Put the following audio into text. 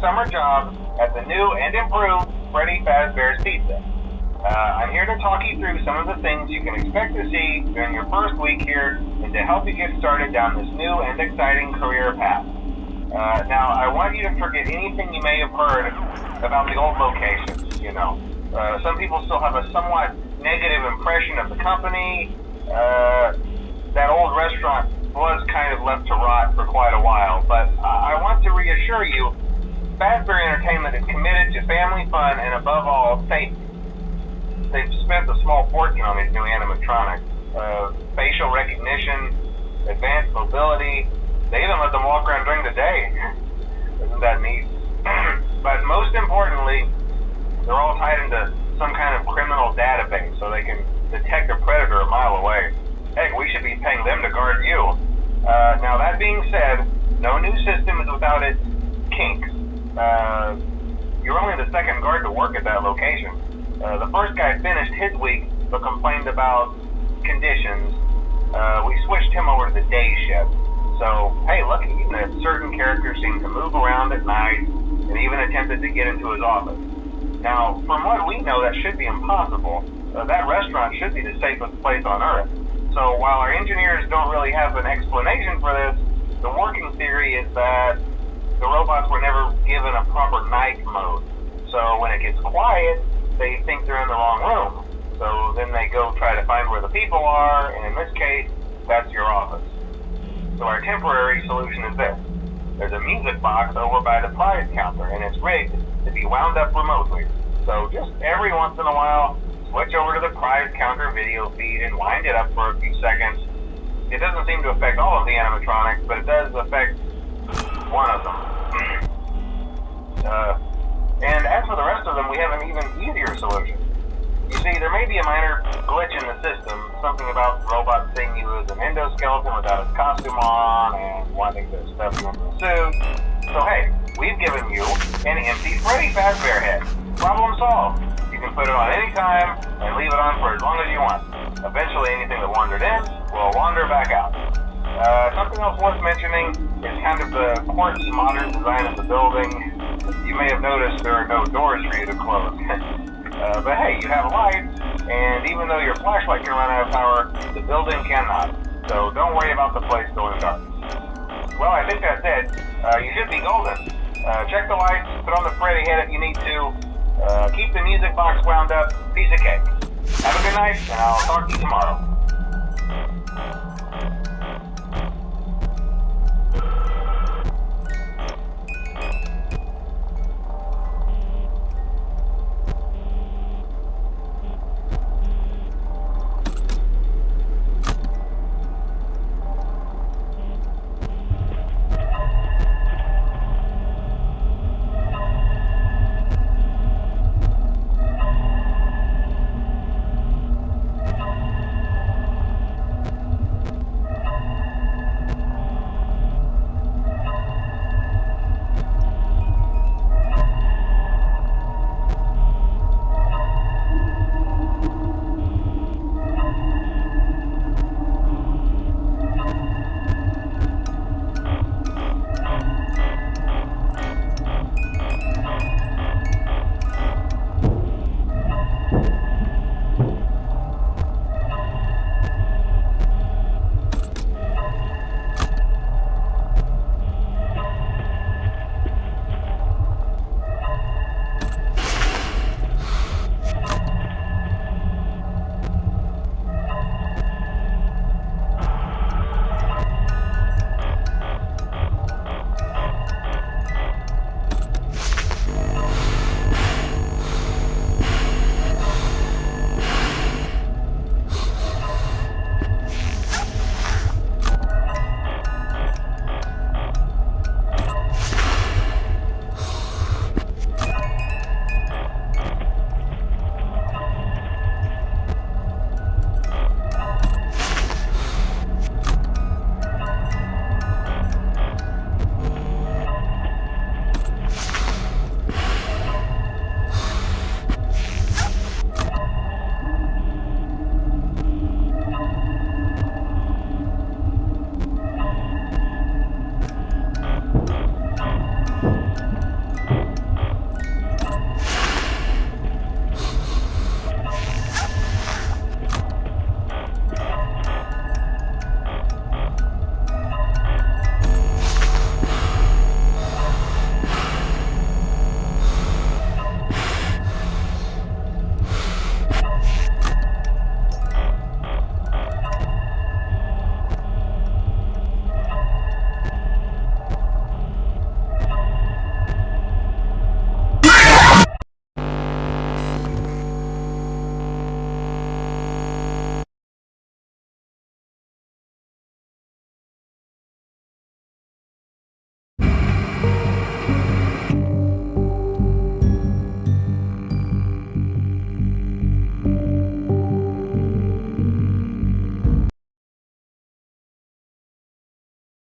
summer job at the new and improved Freddy Fazbear's Pizza. I'm here to talk you through some of the things you can expect to see during your first week here and to help you get started down this new and exciting career path. Now, I want you to forget anything you may have heard about the old locations, you know. Some people still have a somewhat negative impression of the company. That old restaurant was kind of left to rot for quite a while, but I want to reassure you, Fazbear Entertainment is committed to family fun and above all, safety. They've spent a small fortune on these new animatronics. Facial recognition, advanced mobility. They even let them walk around during the day. Isn't that neat? But most importantly, they're all tied into some kind of criminal database so they can detect a predator a mile away. Heck, we should be paying them to guard you. Now that being said, no new system is without its kinks. You're only the second guard to work at that location. The first guy finished his week but complained about conditions. We switched him over to the day shift. So, hey, lucky even that certain characters seem to move around at night and even attempted to get into his office. Now, from what we know, that should be impossible. That restaurant should be the safest place on Earth. So while our engineers don't really have an explanation for this, the working theory is that the robots were never given a proper night mode. So when it gets quiet, they think they're in the wrong room. So then they go try to find where the people are, and in this case, that's your office. So our temporary solution is this. There's a music box over by the prize counter, and it's rigged to be wound up remotely. So just every once in a while, switch over to the prize counter video feed and wind it up for a few seconds. It doesn't seem to affect all of the animatronics, but it does affect one of them. And as for the rest of them, we have an even easier solution. You see, there may be a minor glitch in the system, something about the robot seeing you as an endoskeleton without his costume on and wanting to stuff you into a suit. So hey, we've given you an empty Freddy Fazbear head. Problem solved. You can put it on any time and leave it on for as long as you want. Eventually anything that wandered in will wander back out. Something else worth mentioning is kind of the quirky modern design of the building. You may have noticed there are no doors for you to close. But hey, you have lights, and even though your flashlight can run out of power, the building cannot. So don't worry about the place going dark. Well, I think that's it. You should be golden. Check the lights, put on the Freddy head if you need to. Keep the music box wound up. Piece of cake. Have a good night, and I'll talk to you tomorrow.